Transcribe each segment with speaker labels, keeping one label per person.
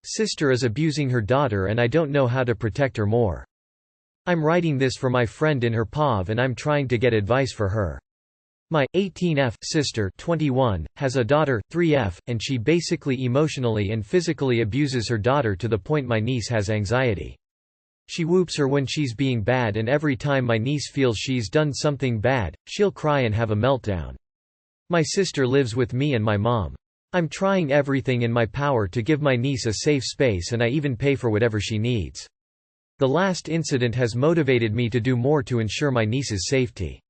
Speaker 1: Sister is abusing her daughter and I don't know how to protect her more. I'm writing this for my friend in her POV and I'm trying to get advice for her. My 18F sister 21 has a daughter 3F and she basically emotionally and physically abuses her daughter to the point my niece has anxiety. She whoops her when she's being bad and every time my niece feels she's done something bad, she'll cry and have a meltdown. My sister lives with me and my mom. I'm trying everything in my power to give my niece a safe space and I even pay for whatever she needs. The last incident has motivated me to do more to ensure my niece's safety.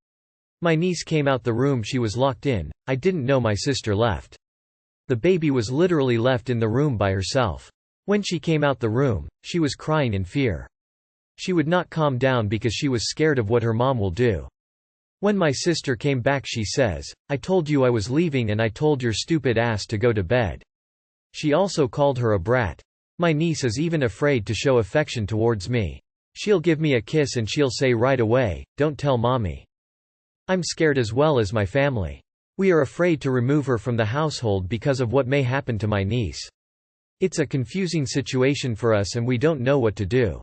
Speaker 1: My niece came out the room she was locked in, I didn't know my sister left. The baby was literally left in the room by herself. When she came out the room, she was crying in fear. She would not calm down because she was scared of what her mom will do. When my sister came back she says, "I told you I was leaving and I told your stupid ass to go to bed." She also called her a brat. My niece is even afraid to show affection towards me. She'll give me a kiss and she'll say right away, "Don't tell mommy." I'm scared as well as my family. We are afraid to remove her from the household because of what may happen to my niece. It's a confusing situation for us and we don't know what to do.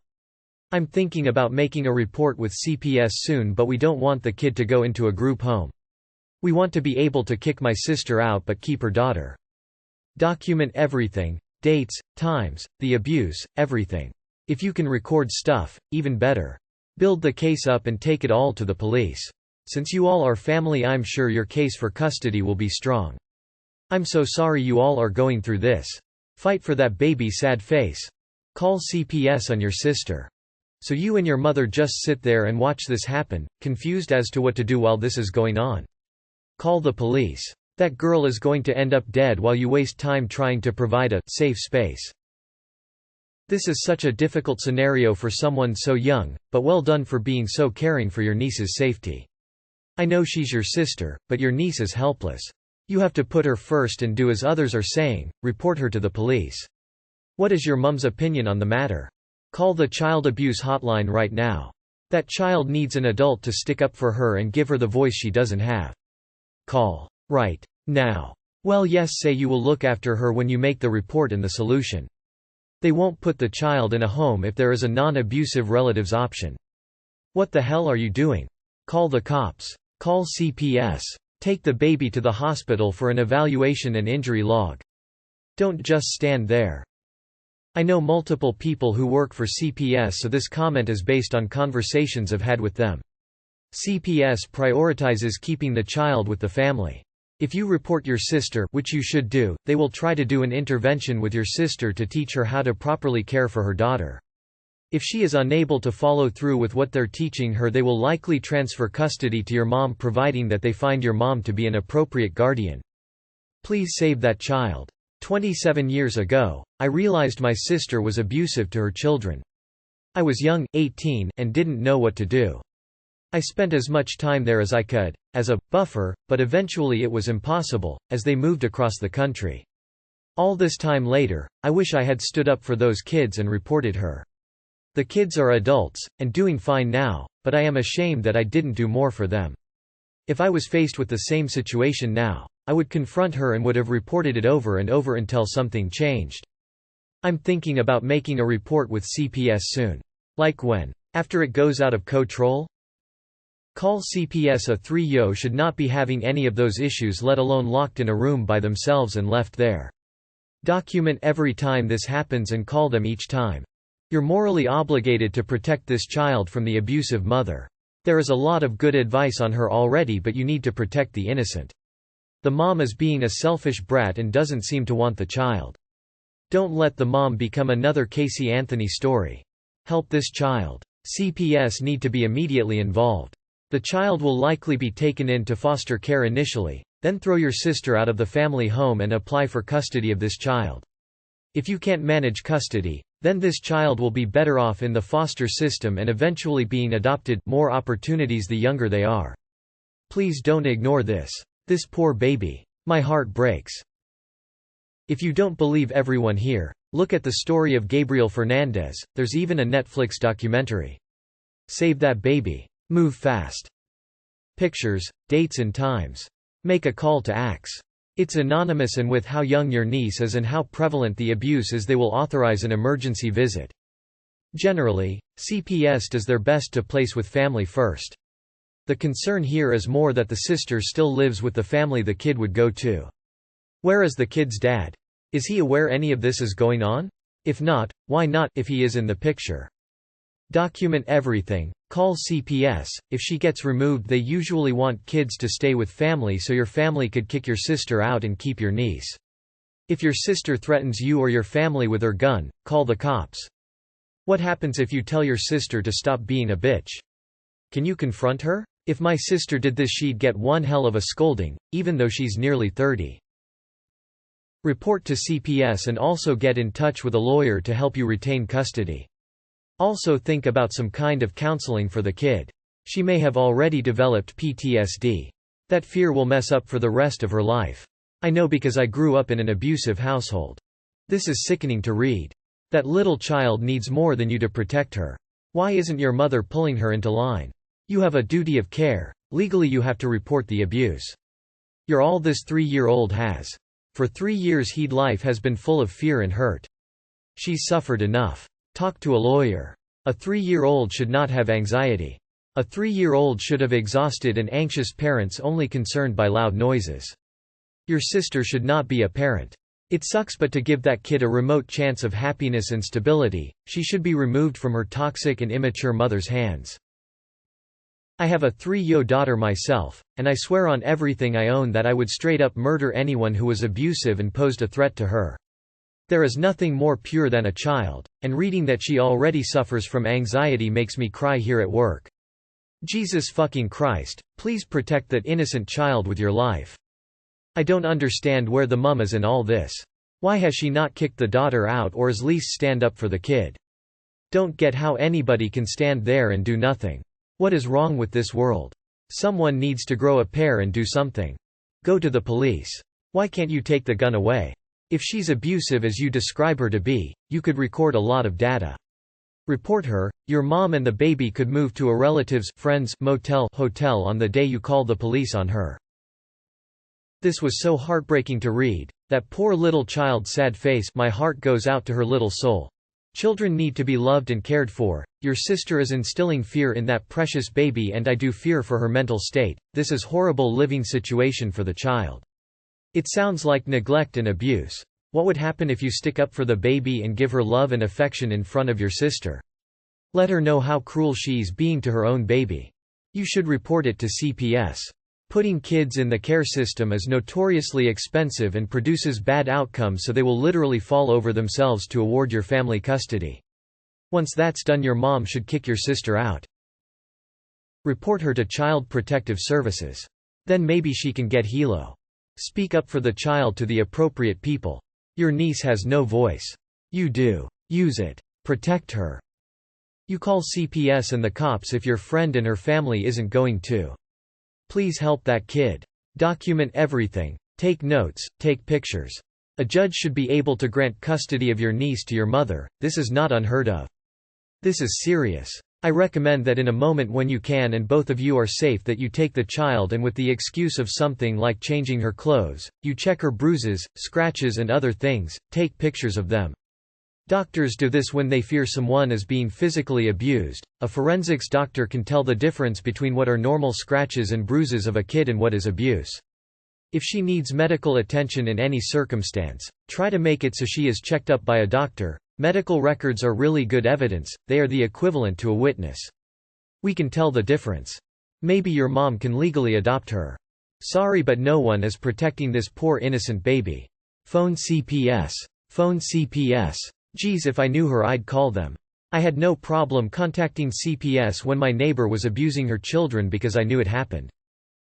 Speaker 1: I'm thinking about making a report with CPS soon but we don't want the kid to go into a group home. We want to be able to kick my sister out but keep her daughter. Document everything, dates, times, the abuse, everything. If you can record stuff, even better. Build the case up and take it all to the police. Since you all are family I'm sure your case for custody will be strong. I'm so sorry you all are going through this. Fight for that baby sad face. Call CPS on your sister. So you and your mother just sit there and watch this happen, confused as to what to do while this is going on. Call the police. That girl is going to end up dead while you waste time trying to provide a safe space. This is such a difficult scenario for someone so young, but well done for being so caring for your niece's safety. I know she's your sister, but your niece is helpless. You have to put her first and do as others are saying, report her to the police. What is your mom's opinion on the matter? Call the child abuse hotline right now. That child needs an adult to stick up for her and give her the voice she doesn't have. Call. Right. Now. Well yes, say you will look after her when you make the report and the solution. They won't put the child in a home if there is a non-abusive relatives option. What the hell are you doing? Call the cops. Call CPS. Take the baby to the hospital for an evaluation and injury log. Don't just stand there. I know multiple people who work for CPS so this comment is based on conversations I've had with them. CPS prioritizes keeping the child with the family. If you report your sister, which you should do, they will try to do an intervention with your sister to teach her how to properly care for her daughter. If she is unable to follow through with what they're teaching her, they will likely transfer custody to your mom providing that they find your mom to be an appropriate guardian. Please save that child. 27 years ago, I realized my sister was abusive to her children. I was young, 18, and didn't know what to do. I spent as much time there as I could, as a buffer, but eventually it was impossible, as they moved across the country. All this time later, I wish I had stood up for those kids and reported her. The kids are adults, and doing fine now, but I am ashamed that I didn't do more for them. If I was faced with the same situation now, I would confront her and would have reported it over and over until something changed. I'm thinking about making a report with CPS soon. Like when? After it goes out of control? Call CPS. A 3-yo should not be having any of those issues, let alone locked in a room by themselves and left there. Document every time this happens and call them each time. You're morally obligated to protect this child from the abusive mother. There is a lot of good advice on her already, but you need to protect the innocent. The mom is being a selfish brat and doesn't seem to want the child. Don't let the mom become another Casey Anthony story. Help this child. CPS need to be immediately involved. The child will likely be taken into foster care initially, then throw your sister out of the family home and apply for custody of this child. If you can't manage custody, then this child will be better off in the foster system and eventually being adopted, more opportunities the younger they are. Please don't ignore this. This poor baby. My heart breaks. If you don't believe everyone here, look at the story of Gabriel Fernandez. There's even a Netflix documentary. Save that baby. Move fast. Pictures, dates and times. Make a call to ACTS. It's anonymous, and with how young your niece is and how prevalent the abuse is, they will authorize an emergency visit. Generally, CPS does their best to place with family first. The concern here is more that the sister still lives with the family the kid would go to. Where is the kid's dad? Is he aware any of this is going on? If not, why not, if he is in the picture? Document everything. Call CPS. If she gets removed, they usually want kids to stay with family, so your family could kick your sister out and keep your niece. If your sister threatens you or your family with her gun, call the cops. What happens if you tell your sister to stop being a bitch? Can you confront her? If my sister did this, she'd get one hell of a scolding, even though she's nearly 30. Report to CPS and also get in touch with a lawyer to help you retain custody. Also think about some kind of counseling for the kid. She may have already developed PTSD. That fear will mess up for the rest of her life. I know because I grew up in an abusive household. This is sickening to read. That little child needs more than you to protect her. Why isn't your mother pulling her into line? You have a duty of care. Legally you have to report the abuse. You're all this 3-year-old has. For 3 years his life has been full of fear and hurt. She's suffered enough. Talk to a lawyer. A 3-year-old should not have anxiety. A 3-year-old should have exhausted and anxious parents only concerned by loud noises. Your sister should not be a parent. It sucks, but to give that kid a remote chance of happiness and stability, she should be removed from her toxic and immature mother's hands. I have a 3-year-old daughter myself, and I swear on everything I own that I would straight up murder anyone who was abusive and posed a threat to her. There is nothing more pure than a child, and reading that she already suffers from anxiety makes me cry here at work. Jesus fucking Christ, please protect that innocent child with your life. I don't understand where the mum is in all this. Why has she not kicked the daughter out or at least stand up for the kid? Don't get how anybody can stand there and do nothing. What is wrong with this world? Someone needs to grow a pair and do something. Go to the police. Why can't you take the gun away? If she's abusive as you describe her to be, you could record a lot of data. Report her. Your mom and the baby could move to a relative's, friend's, hotel on the day you call the police on her. This was so heartbreaking to read. That poor little child's sad face, my heart goes out to her little soul. Children need to be loved and cared for. Your sister is instilling fear in that precious baby, and I do fear for her mental state. This is horrible living situation for the child. It sounds like neglect and abuse. What would happen if you stick up for the baby and give her love and affection in front of your sister? Let her know how cruel she's being to her own baby. You should report it to CPS. Putting kids in the care system is notoriously expensive and produces bad outcomes, so they will literally fall over themselves to award your family custody. Once that's done, your mom should kick your sister out. Report her to Child Protective Services. Then maybe she can get helo. Speak up for the child to the appropriate people. Your niece has no voice. You do. Use it. Protect her. You call CPS and the cops if your friend and her family isn't going to. Please help that kid. Document everything. Take notes, take pictures. A judge should be able to grant custody of your niece to your mother. This is not unheard of. This is serious. I recommend that in a moment when you can and both of you are safe, that you take the child and with the excuse of something like changing her clothes, you check her bruises, scratches and other things, take pictures of them. Doctors do this when they fear someone is being physically abused. A forensics doctor can tell the difference between what are normal scratches and bruises of a kid and what is abuse. If she needs medical attention in any circumstance, try to make it so she is checked up by a doctor. Medical records are really good evidence, they are the equivalent to a witness. We can tell the difference. Maybe your mom can legally adopt her. Sorry, but no one is protecting this poor innocent baby. Phone CPS. Phone CPS. Geez, if I knew her, I'd call them. I had no problem contacting CPS when my neighbor was abusing her children because I knew it happened.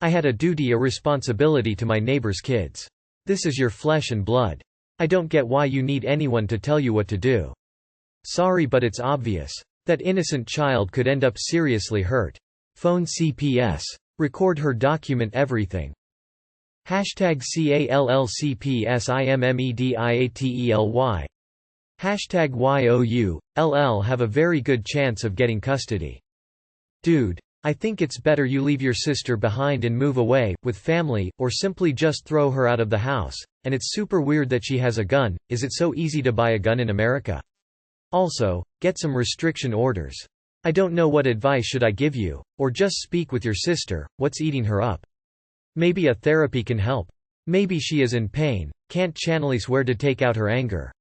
Speaker 1: I had a duty, a responsibility to my neighbor's kids. This is your flesh and blood. I don't get why you need anyone to tell you what to do. Sorry, but it's obvious. That innocent child could end up seriously hurt. Phone CPS. Record her, document everything. Hashtag CALLCPSIMMEDIATELY. Hashtag YOU, LL have a very good chance of getting custody. Dude. I think it's better you leave your sister behind and move away, with family, or simply just throw her out of the house. And it's super weird that she has a gun. Is it so easy to buy a gun in America? Also, get some restriction orders. I don't know what advice should I give you, or just speak with your sister, what's eating her up? Maybe a therapy can help. Maybe she is in pain, can't channelize where to take out her anger.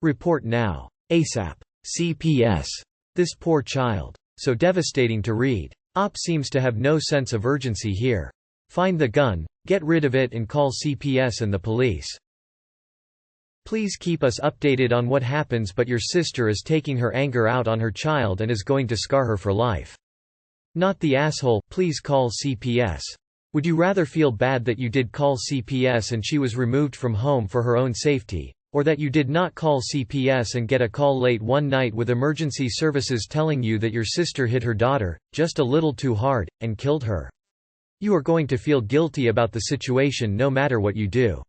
Speaker 1: Report now. ASAP. CPS. This poor child. So devastating to read. OP seems to have no sense of urgency here. Find the gun, get rid of it and call CPS and the police. Please keep us updated on what happens, but your sister is taking her anger out on her child and is going to scar her for life. Not the asshole, please call CPS. Would you rather feel bad that you did call CPS and she was removed from home for her own safety, or that you did not call CPS and get a call late one night with emergency services telling you that your sister hit her daughter, just a little too hard, and killed her? You are going to feel guilty about the situation no matter what you do.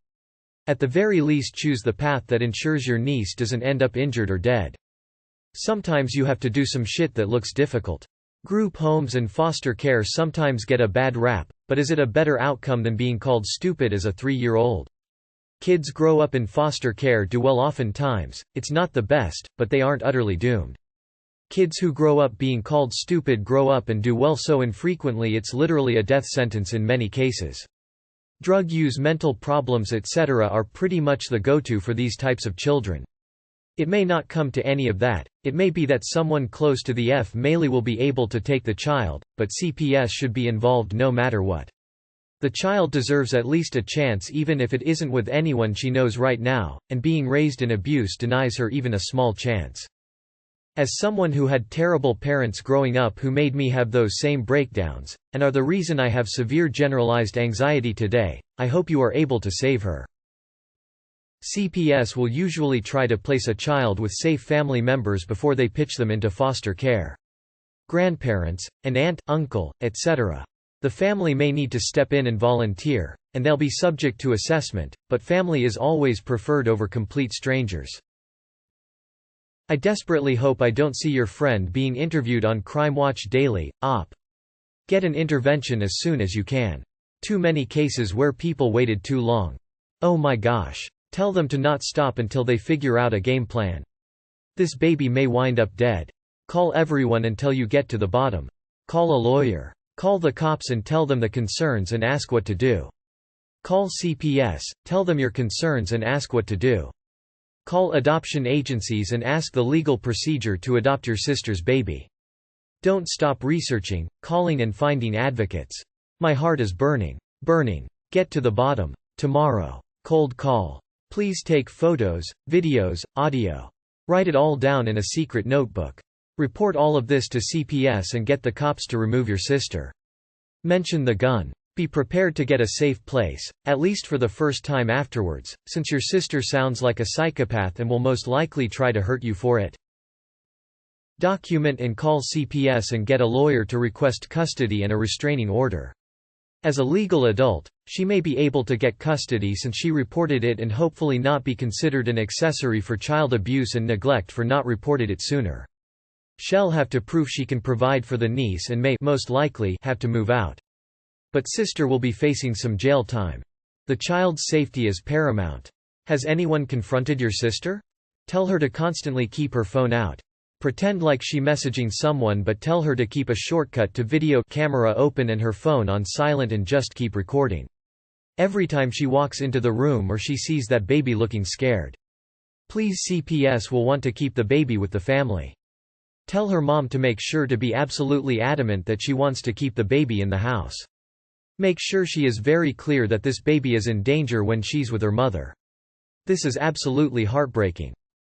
Speaker 1: At the very least, choose the path that ensures your niece doesn't end up injured or dead. Sometimes you have to do some shit that looks difficult. Group homes and foster care sometimes get a bad rap, but is it a better outcome than being called stupid as a 3-year-old? Kids grow up in foster care do well oftentimes. It's not the best, but they aren't utterly doomed. Kids who grow up being called stupid grow up and do well so infrequently it's literally a death sentence in many cases. Drug use, mental problems, etc. are pretty much the go-to for these types of children. It may not come to any of that. It may be that someone close to the family will be able to take the child, but CPS should be involved no matter what. The child deserves at least a chance even if it isn't with anyone she knows right now, and being raised in abuse denies her even a small chance. As someone who had terrible parents growing up who made me have those same breakdowns, and are the reason I have severe generalized anxiety today, I hope you are able to save her. CPS will usually try to place a child with safe family members before they pitch them into foster care. Grandparents, an aunt, uncle, etc. The family may need to step in and volunteer, and they'll be subject to assessment, but family is always preferred over complete strangers. I desperately hope I don't see your friend being interviewed on Crime Watch Daily, OP. Get an intervention as soon as you can. Too many cases where people waited too long. Oh my gosh. Tell them to not stop until they figure out a game plan. This baby may wind up dead. Call everyone until you get to the bottom. Call a lawyer. Call the cops and tell them the concerns and ask what to do. Call CPS, tell them your concerns and ask what to do. Call adoption agencies and ask the legal procedure to adopt your sister's baby. Don't stop researching, calling and finding advocates. My heart is burning. Burning. Get to the bottom. Tomorrow. Cold call. Please take photos, videos, audio. Write it all down in a secret notebook. Report all of this to CPS and get the cops to remove your sister. Mention the gun. Be prepared to get a safe place, at least for the first time afterwards, since your sister sounds like a psychopath and will most likely try to hurt you for it. Document and call CPS and get a lawyer to request custody and a restraining order. As a legal adult, she may be able to get custody since she reported it and hopefully not be considered an accessory for child abuse and neglect for not reported it sooner. She'll have to prove she can provide for the niece and may most likely have to move out. But sister will be facing some jail time. The child's safety is paramount. Has anyone confronted your sister? Tell her to constantly keep her phone out. Pretend like she messaging someone but tell her to keep a shortcut to video camera open and her phone on silent and just keep recording. Every time she walks into the room or she sees that baby looking scared. Please, CPS will want to keep the baby with the family. Tell her mom to make sure to be absolutely adamant that she wants to keep the baby in the house. Make sure she is very clear that this baby is in danger when she's with her mother. This is absolutely heartbreaking.